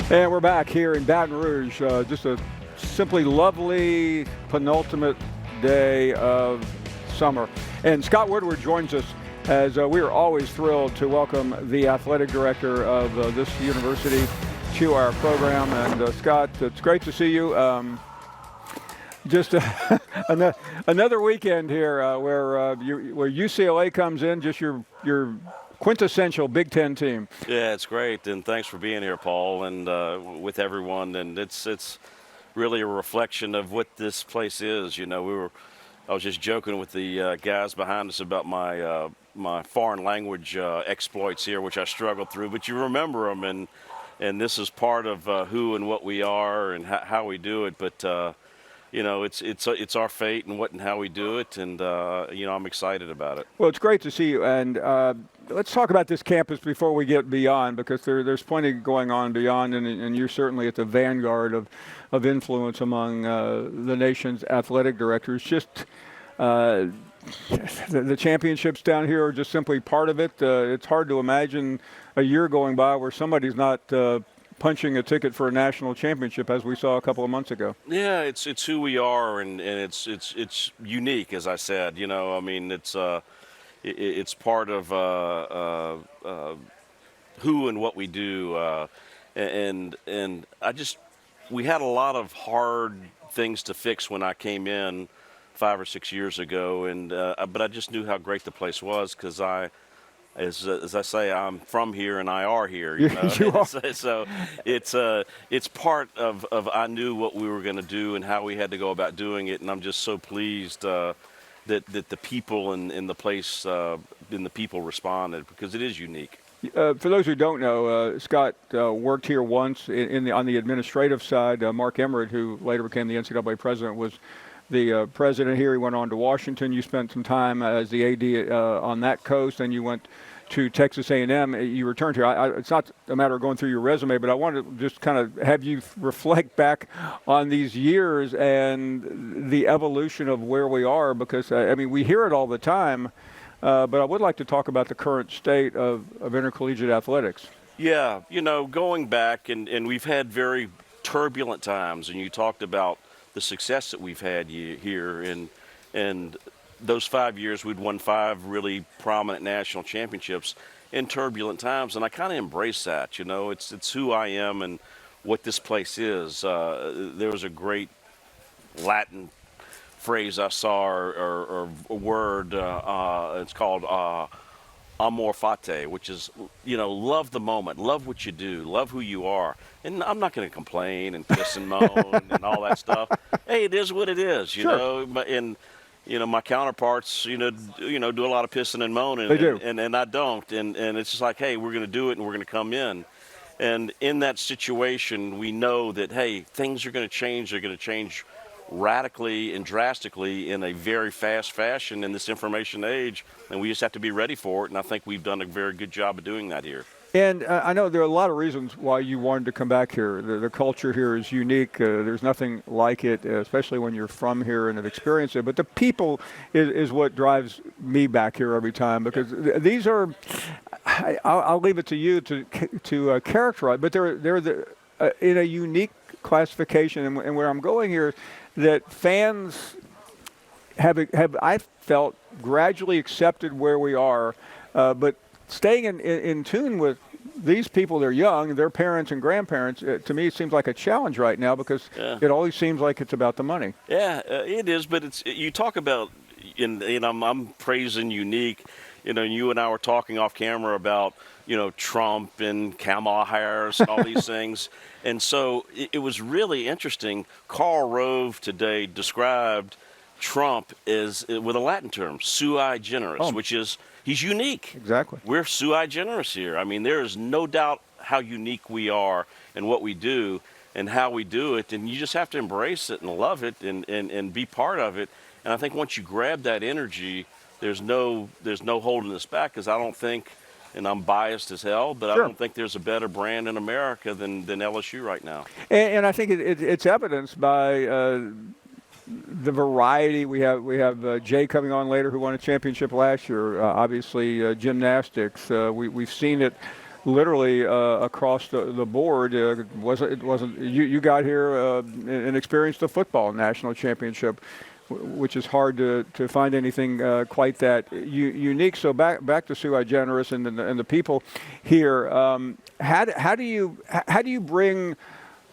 And we're back here in Baton Rouge. Just a simply lovely penultimate day of summer. And Scott Woodward joins us as we are always thrilled to welcome the athletic director of this university to our program. And Scott, it's great to see you. Just another weekend here where UCLA comes in, just your quintessential Big Ten team. Yeah, it's great, and thanks for being here, Paul, and with everyone. And it's really a reflection of what this place is. You know, I was just joking with the guys behind us about my foreign language exploits here, which I struggled through. But you remember them, and this is part of who and what we are and how we do it. But you know, it's our fate and what and how we do it, and you know, I'm excited about it. Well, it's great to see you, and let's talk about this campus before we get beyond, because there's plenty going on beyond, and you're certainly at the vanguard of influence among the nation's athletic directors. Just the championships down here are just simply part of it. It's hard to imagine a year going by where somebody's not punching a ticket for a national championship, as we saw a couple of months ago. Yeah, it's who we are, and it's unique, as I said. You know, I mean, it's part of who and what we do, and we had a lot of hard things to fix when I came in 5 or 6 years ago, and but I just knew how great the place was, because as I say, I'm from here and I are here. You know? You are. So it's part of I knew what we were going to do and how we had to go about doing it, and I'm just so pleased that the people in the place and the people responded, because it is unique. For those who don't know, Scott worked here once on the administrative side. Mark Emmert, who later became the NCAA president, was the president here. He went on to Washington. You spent some time as the AD on that coast, and you went to Texas A&M. You returned here. It's not a matter of going through your resume, but I wanted to just kind of have you reflect back on these years and the evolution of where we are, because, I mean, we hear it all the time, but I would like to talk about the current state of intercollegiate athletics. Yeah, you know, going back, and we've had very turbulent times, and you talked about the success that we've had here, and those 5 years we'd won 5 really prominent national championships in turbulent times, and I kind of embrace that. You know, it's who I am and what this place is. There was a great Latin phrase I saw, or a word. It's called amor fati, which is, you know, love the moment, love what you do, love who you are. And I'm not going to complain and piss and moan and all that stuff. Hey, it is what it is, you know. And you know, my counterparts, you know, do a lot of pissing and moaning. They do. And I don't. And it's just like, hey, we're going to do it, and we're going to come in. And in that situation, we know that, hey, things are going to change. They're going to change radically and drastically in a very fast fashion in this information age, and we just have to be ready for it, and I think we've done a very good job of doing that here. And I know there are a lot of reasons why you wanted to come back here. The culture here is unique. There's nothing like it, especially when you're from here and have experienced it. But the people is what drives me back here every time, because these are, I'll leave it to you to characterize, but they're in a unique classification. And where I'm going here, that fans have I felt gradually accepted where we are, but staying in tune with these people. They're young, their parents and grandparents. To me, it seems like a challenge right now, because it always seems like it's about the money. Yeah, it is, but you talk about, and I'm praising unique. You know, you and I were talking off camera about, you know, Trump and Kamala Harris and all these things. And so it was really interesting. Karl Rove today described Trump as, with a Latin term, sui generis, which is, he's unique. Exactly. We're sui generis here. I mean, there is no doubt how unique we are and what we do and how we do it. And you just have to embrace it and love it and be part of it. And I think once you grab that energy, there's no holding us back, because I don't think, and I'm biased as hell, but Sure. I don't think there's a better brand in America than LSU right now. And I think it's evidenced by the variety. We have Jay coming on later, who won a championship last year. Obviously, gymnastics. We've seen it literally across the board. It wasn't you got here and experienced the football national championship, which is hard to find anything quite that unique. So back to Sue Generous and the people here. How do you bring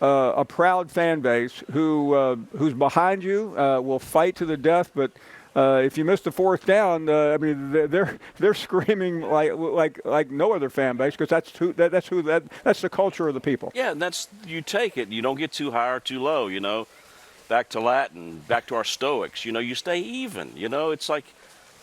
a proud fan base who's behind you, will fight to the death, but if you miss the fourth down, I mean they're screaming like no other fan base, because that's the culture of the people. Yeah, and that's, you take it. You don't get too high or too low. Back to Latin, back to our Stoics. You stay even. It's like,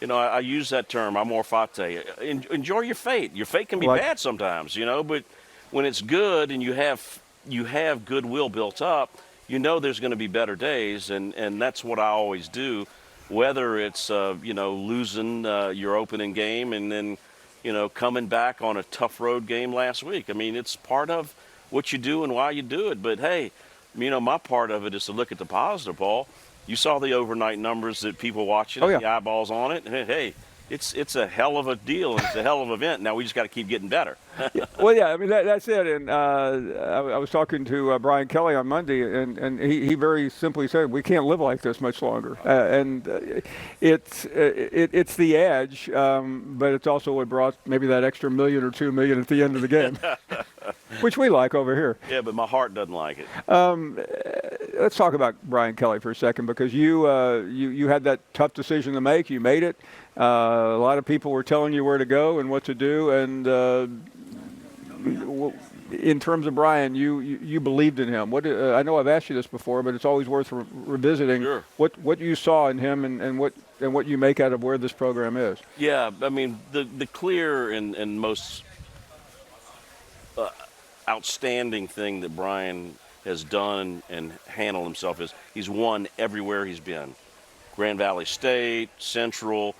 I use that term, amor fati. Enjoy your fate. Your fate can be bad sometimes, but when it's good and you have goodwill built up, there's going to be better days, and that's what I always do. Whether it's losing your opening game and then coming back on a tough road game last week. I mean, it's part of what you do and why you do it. But hey, my part of it is to look at the positive, Paul. You saw the overnight numbers that people watching, the eyeballs on it. Hey, it's a hell of a deal, and it's a hell of an event. Now we just got to keep getting better. Well, yeah, I mean that's it. And I was talking to Brian Kelly on Monday, and he very simply said we can't live like this much longer. It's the edge, but it's also what brought maybe that extra $1 million or $2 million at the end of the game, which we like over here. Yeah, but my heart doesn't like it. Let's talk about Brian Kelly for a second, because you had that tough decision to make. You made it. A lot of people were telling you where to go and what to do, and in terms of Brian, you believed in him. I know I've asked you this before, but it's always worth revisiting. Sure. What you saw in him and what you make out of where this program is. Yeah, I mean the clear and most outstanding thing that Brian has done and handled himself is he's won everywhere he's been. Grand Valley State, Central,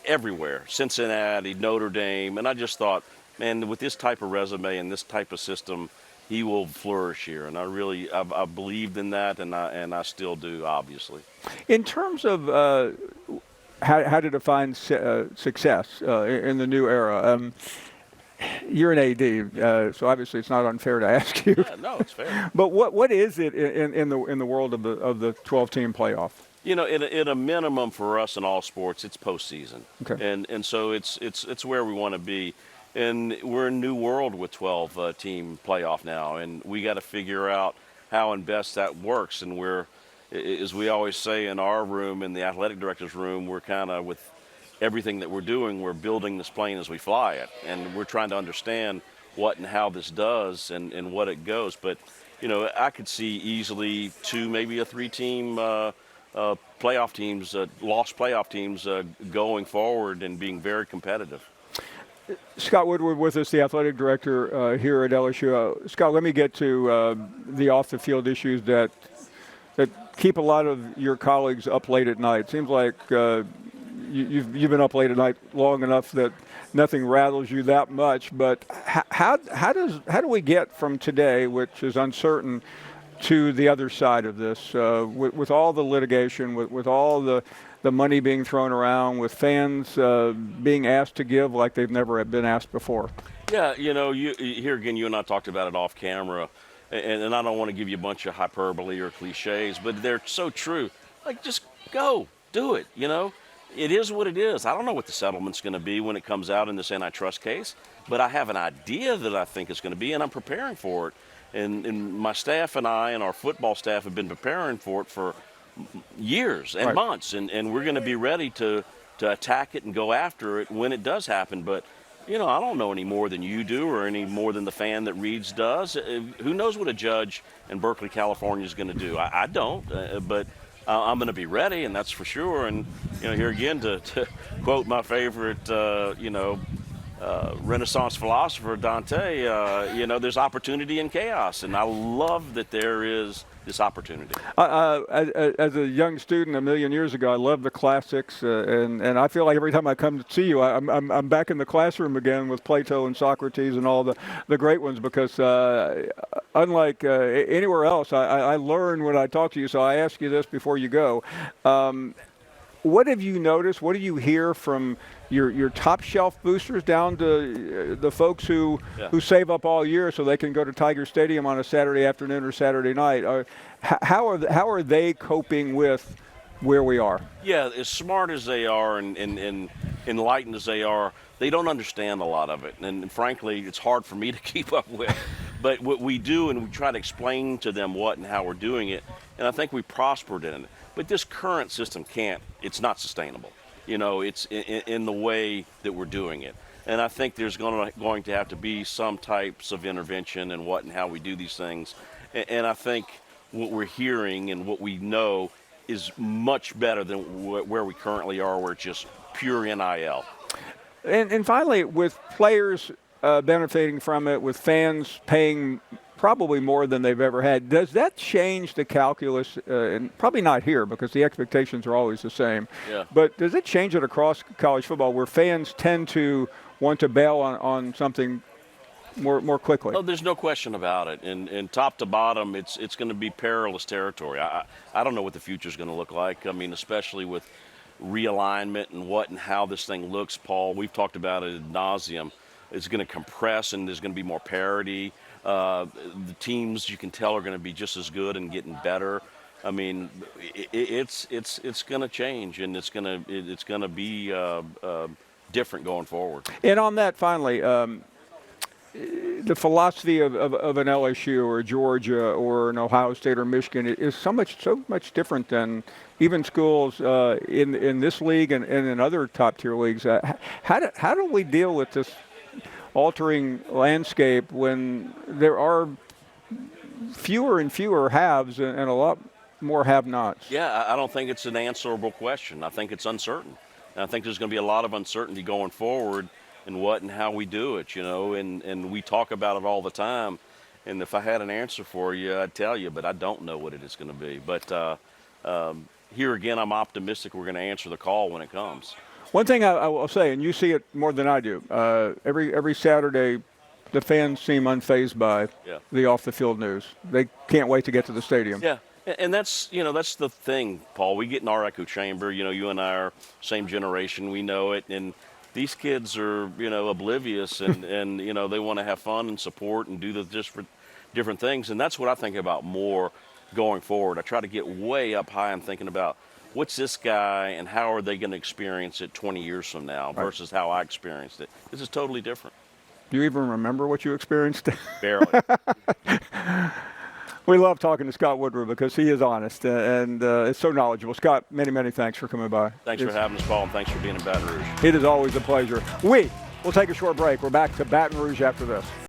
everywhere. Cincinnati, Notre Dame, and I just thought, man, with this type of resume and this type of system, he will flourish here. And I believed in that, and I still do, obviously. In terms of how to define success in the new era, you're an AD, so obviously it's not unfair to ask you. Yeah, no, it's fair. But what is it in the world of the 12-team playoff? At a minimum for us in all sports, it's postseason. Okay. And so it's where we want to be. And we're in a new world with 12-team playoff now, and we got to figure out how and best that works. And as we always say in our room, in the athletic director's room, we're kind of, with everything that we're doing, we're building this plane as we fly it. And we're trying to understand what and how this does and what it goes. But, I could see easily 2, maybe a 3-team playoff teams, lost playoff teams going forward and being very competitive. Scott Woodward with us, the athletic director here at LSU. Scott, let me get to the off-the-field issues that keep a lot of your colleagues up late at night. It seems like you've been up late at night long enough that nothing rattles you that much. But how do we get from today, which is uncertain, to the other side of this, with all the litigation, with all the money being thrown around, with fans being asked to give like they've never been asked before? Yeah, here again, you and I talked about it off camera, and I don't want to give you a bunch of hyperbole or cliches, but they're so true. Like, just go, do it, It is what it is. I don't know what the settlement's going to be when it comes out in this antitrust case, but I have an idea that I think it's going to be, and I'm preparing for it. And my staff and I and our football staff have been preparing for it for years and months, and we're going to be ready to attack it and go after it when it does happen. But I don't know any more than you do, or any more than the fan that reads does. Who knows what a judge in Berkeley, California is going to do? I don't, but I'm going to be ready, and that's for sure. And here again, to quote my favorite Renaissance philosopher Dante, there's opportunity in chaos, and I love that there is this opportunity. As a young student a million years ago, I loved the classics, and I feel like every time I come to see you, I'm back in the classroom again with Plato and Socrates and all the great ones, because unlike anywhere else, I learn when I talk to you. So I ask you this before you go. What have you noticed? What do you hear from your top shelf boosters down to the folks who save up all year so they can go to Tiger Stadium on a Saturday afternoon or Saturday night? How are they coping with where we are? Yeah, as smart as they are and enlightened as they are, they don't understand a lot of it. And frankly, it's hard for me to keep up with. But what we do, and we try to explain to them what and how we're doing it, and I think we prospered in it. But this current system it's not sustainable. It's in the way that we're doing it. And I think there's going to have to be some types of intervention in what and how we do these things. And I think what we're hearing and what we know is much better than where we currently are, where it's just pure NIL. And finally, with players benefiting from it, with fans paying probably more than they've ever had, does that change the calculus? And probably not here because the expectations are always the same. Yeah. But does it change it across college football where fans tend to want to bail on something more quickly? Oh, there's no question about it. And top to bottom, it's going to be perilous territory. I don't know what the future is going to look like. I mean, especially with realignment and what and how this thing looks, Paul. We've talked about it ad nauseum. It's going to compress, and there's going to be more parity. The teams, you can tell, are going to be just as good and getting better. I mean, it's going to change, and it's going to be different going forward. And on that, finally, the philosophy of an LSU or Georgia or an Ohio State or Michigan is so much different than even schools in this league and in other top tier leagues. How do we deal with this altering landscape when there are fewer and fewer haves and a lot more have-nots? Yeah, I don't think it's an answerable question. I think it's uncertain. And I think there's going to be a lot of uncertainty going forward in what and how we do it, and we talk about it all the time. And if I had an answer for you, I'd tell you, but I don't know what it is going to be. But here again, I'm optimistic we're going to answer the call when it comes. One thing I will say, and you see it more than I do, every Saturday, the fans seem unfazed by the off-the-field news. They can't wait to get to the stadium. Yeah, and that's the thing, Paul. We get in our echo chamber. You and I are same generation. We know it, and these kids are oblivious, and they want to have fun and support and do the different things. And that's what I think about more going forward. I try to get way up high and thinking about, what's this guy and how are they going to experience it 20 years from now versus how I experienced it? This is totally different. Do you even remember what you experienced? Barely. We love talking to Scott Woodward because he is honest and is so knowledgeable. Scott, many thanks for coming by. Thanks for having us, Paul, and thanks for being in Baton Rouge. It is always a pleasure. We'll take a short break. We're back to Baton Rouge after this.